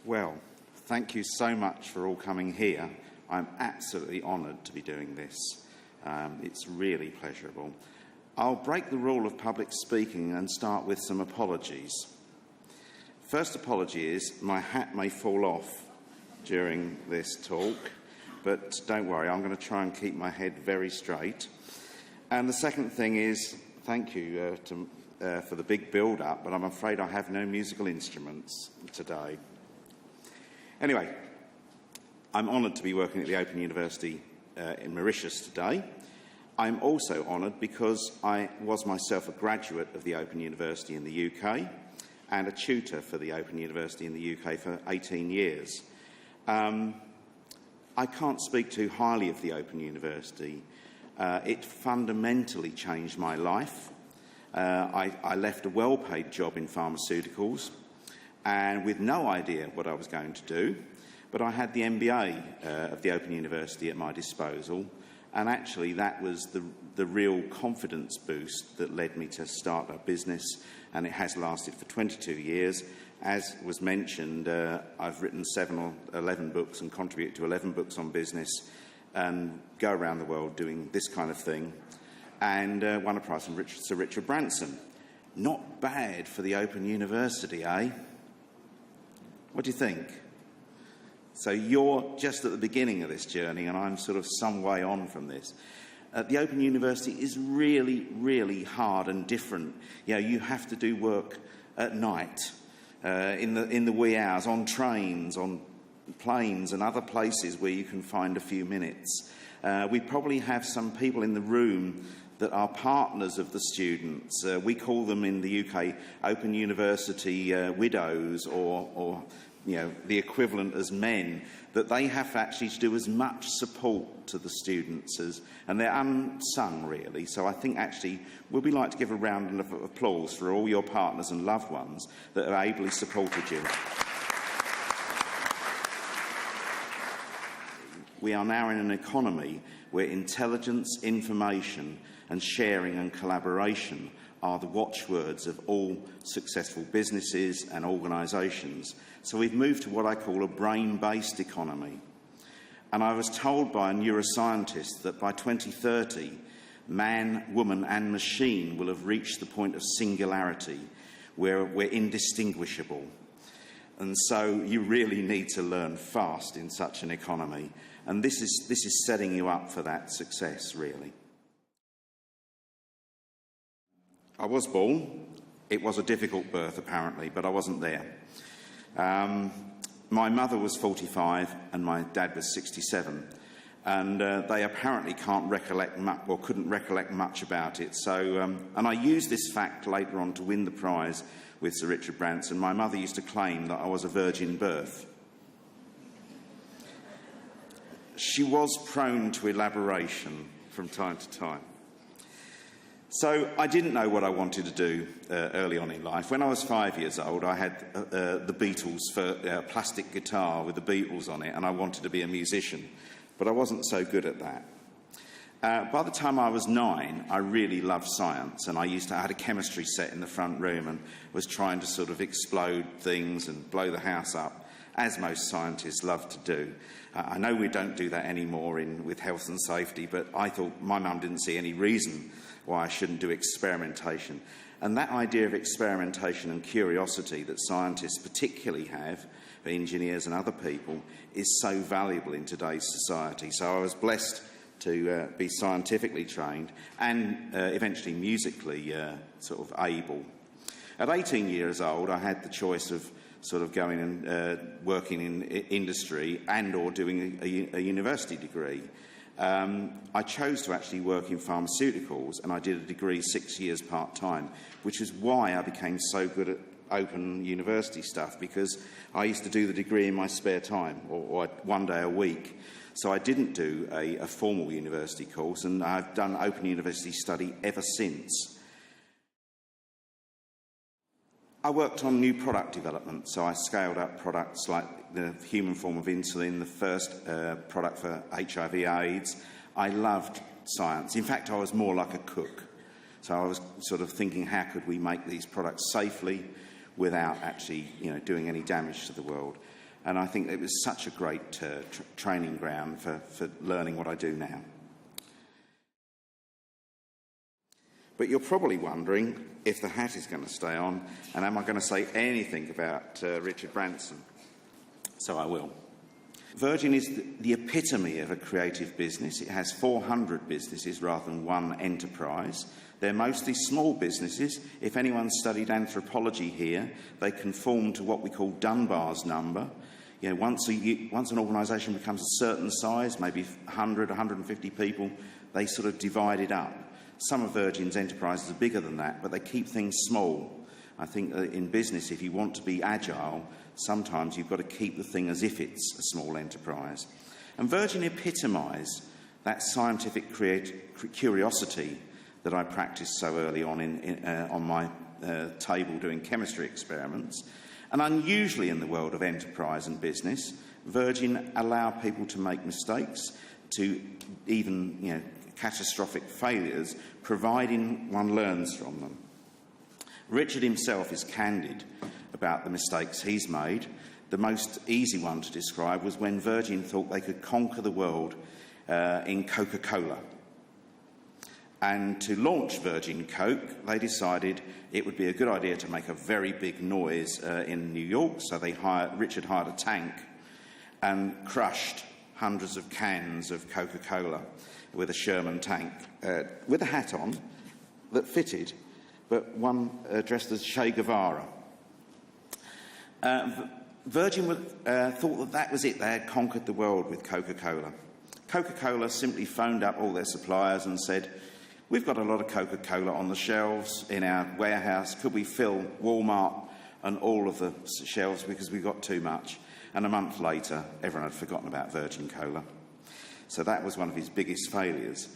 Well, thank you so much for all coming here. I'm absolutely honoured to be doing this. It's really pleasurable. I'll break the rule of public speaking and start with some apologies. First apology is my hat may fall off during this talk, but don't worry, I'm going to try and keep my head very straight. And the second thing is, thank you for the big build-up, but I'm afraid I have no musical instruments today. Anyway, I'm honoured to be working at the Open University in Mauritius today. I'm also honoured because I was myself a graduate of the Open University in the UK and a tutor for the Open University in the UK for 18 years. I can't speak too highly of the Open University. It fundamentally changed my life. I left a well-paid job in pharmaceuticals and with no idea what I was going to do, but I had the MBA of the Open University at my disposal, and actually that was the real confidence boost that led me to start a business, and it has lasted for 22 years. As was mentioned, I've written 7 or 11 books and contributed to 11 books on business and go around the world doing this kind of thing, and won a prize from Sir Richard Branson. Not bad for the Open University, eh? What do you think? So you're just at the beginning of this journey, and I'm sort of some way on from this. The Open University is really, really hard and different. You know, you have to do work at night, in the wee hours, on trains, on planes and other places where you can find a few minutes. We probably have some people in the room that are partners of the students. We call them in the UK Open University widows, or you know, the equivalent as men, that they have actually to do as much support to the students as, and they're unsung really. So I think actually we'd like to give a round of applause for all your partners and loved ones that have ably supported you. We are now in an economy where intelligence, information and sharing and collaboration are the watchwords of all successful businesses and organisations. So we've moved to what I call a brain-based economy. And I was told by a neuroscientist that by 2030, man, woman and machine will have reached the point of singularity where we're indistinguishable. And so you really need to learn fast in such an economy. And this is setting you up for that success, really. I was born. It was a difficult birth, apparently, but I wasn't there. My mother was 45 and my dad was 67, and they apparently can't recollect much, or couldn't recollect much about it. So, and I used this fact later on to win the prize with Sir Richard Branson. My mother used to claim that I was a virgin birth. She was prone to elaboration from time to time. So I didn't know what I wanted to do early on in life. When I was 5 years old, I had the Beatles for a plastic guitar with the Beatles on it, and I wanted to be a musician, but I wasn't so good at that. By the time I was 9, I really loved science, and I had a chemistry set in the front room and was trying to sort of explode things and blow the house up, as most scientists love to do. I know we don't do that anymore with health and safety, but I thought my mum didn't see any reason why I shouldn't do experimentation. And that idea of experimentation and curiosity that scientists particularly have, for engineers and other people, is so valuable in today's society. So I was blessed to be scientifically trained and eventually musically sort of able. At 18 years old, I had the choice of sort of going and working in industry and or doing a university degree. I chose to actually work in pharmaceuticals, and I did a degree 6 years part-time, which is why I became so good at Open University stuff, because I used to do the degree in my spare time, or 1 day a week. So I didn't do a formal university course, and I've done Open University study ever since. I worked on new product development, so I scaled up products like the human form of insulin, the first product for HIV/AIDS. I loved science. In fact, I was more like a cook. So I was sort of thinking, how could we make these products safely without actually, doing any damage to the world? And I think it was such a great training ground for learning what I do now. But you're probably wondering if the hat is going to stay on, and am I going to say anything about Richard Branson? So I will. Virgin is the epitome of a creative business. It has 400 businesses rather than one enterprise. They're mostly small businesses. If anyone studied anthropology here, they conform to what we call Dunbar's number. You know, once an organisation becomes a certain size, maybe 100, 150 people, they sort of divide it up. Some of Virgin's enterprises are bigger than that, but they keep things small. I think that in business, if you want to be agile, sometimes you've got to keep the thing as if it's a small enterprise. And Virgin epitomised that scientific curiosity that I practiced so early on on my table doing chemistry experiments. And unusually in the world of enterprise and business, Virgin allow people to make mistakes, to even catastrophic failures, providing one learns from them. Richard himself is candid about the mistakes he's made. The most easy one to describe was when Virgin thought they could conquer the world in Coca-Cola. And to launch Virgin Coke, they decided it would be a good idea to make a very big noise in New York, so Richard hired a tank and crushed hundreds of cans of Coca-Cola with a Sherman tank, with a hat on that fitted, but one dressed as Che Guevara. Virgin thought that was it. They had conquered the world with Coca-Cola. Coca-Cola simply phoned up all their suppliers and said, "We've got a lot of Coca-Cola on the shelves in our warehouse. Could we fill Walmart and all of the shelves because we've got too much?" And a month later, everyone had forgotten about Virgin Cola. So that was one of his biggest failures.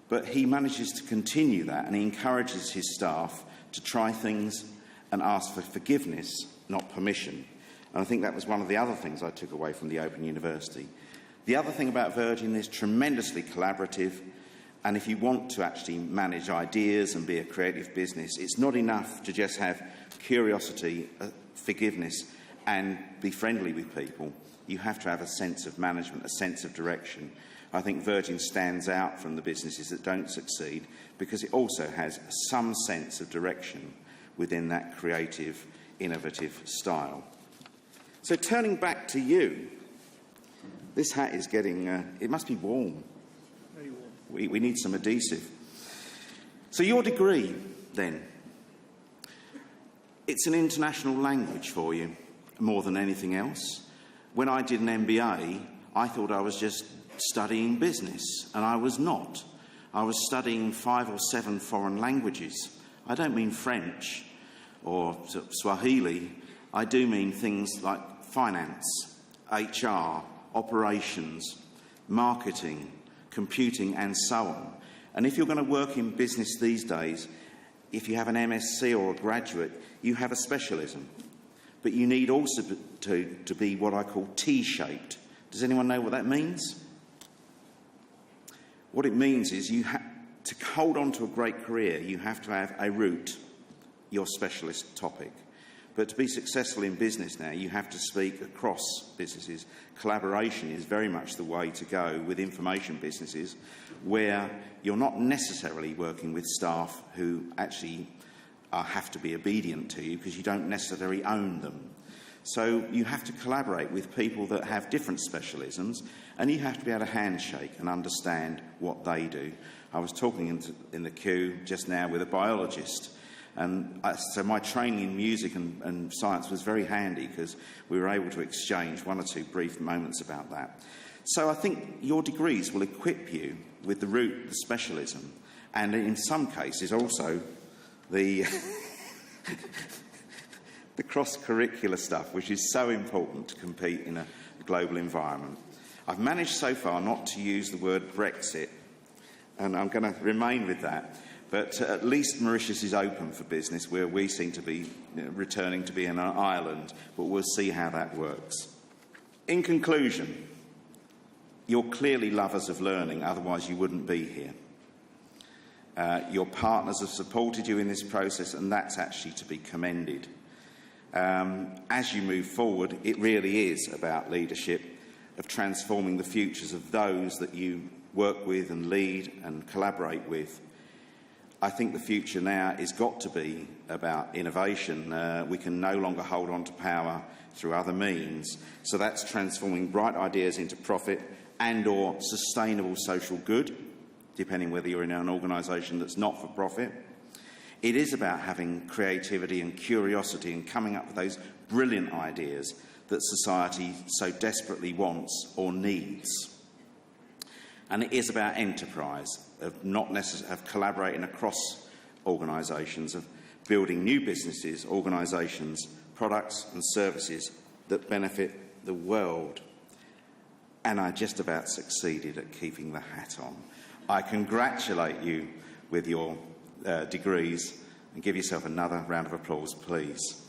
But he manages to continue that, and he encourages his staff to try things and ask for forgiveness, not permission. And I think that was one of the other things I took away from the Open University. The other thing about Virgin is tremendously collaborative. And if you want to actually manage ideas and be a creative business, it's not enough to just have curiosity, forgiveness, and be friendly with people. You have to have a sense of management, a sense of direction. I think Virgin stands out from the businesses that don't succeed because it also has some sense of direction within that creative, innovative style. So turning back to you, this hat is getting, it must be warm. We need some adhesive. So your degree, then, it's an international language for you, more than anything else. When I did an MBA, I thought I was just studying business, and I was not. I was studying 5 or 7 foreign languages. I don't mean French or Swahili. I do mean things like finance, HR, operations, marketing, computing, and so on. And if you're going to work in business these days, if you have an MSc or a graduate, you have a specialism. But you need also to be what I call T-shaped. Does anyone know what that means? What it means is to hold on to a great career, you have to have a root, your specialist topic. But to be successful in business now, you have to speak across businesses. Collaboration is very much the way to go with information businesses, where you're not necessarily working with staff who actually have to be obedient to you because you don't necessarily own them. So you have to collaborate with people that have different specialisms, and you have to be able to handshake and understand what they do. I was talking in the queue just now with a biologist, and so my training in music and science was very handy because we were able to exchange 1 or 2 brief moments about that. So I think your degrees will equip you with the root, the specialism, and in some cases also the the cross-curricular stuff, which is so important to compete in a global environment. I've managed so far not to use the word Brexit, and I'm going to remain with that. But at least Mauritius is open for business, where we seem to be returning to be an island, but we'll see how that works. In conclusion, you're clearly lovers of learning, otherwise you wouldn't be here. Your partners have supported you in this process, and that's actually to be commended. As you move forward, it really is about leadership, of transforming the futures of those that you work with and lead and collaborate with. I think the future now has got to be about innovation. We can no longer hold on to power through other means. So that's transforming bright ideas into profit and or sustainable social good, depending whether you're in an organisation that's not for profit. It is about having creativity and curiosity and coming up with those brilliant ideas that society so desperately wants or needs. And it is about enterprise, of collaborating across organisations, of building new businesses, organisations, products and services that benefit the world. And I just about succeeded at keeping the hat on. I congratulate you with your degrees and give yourself another round of applause, please.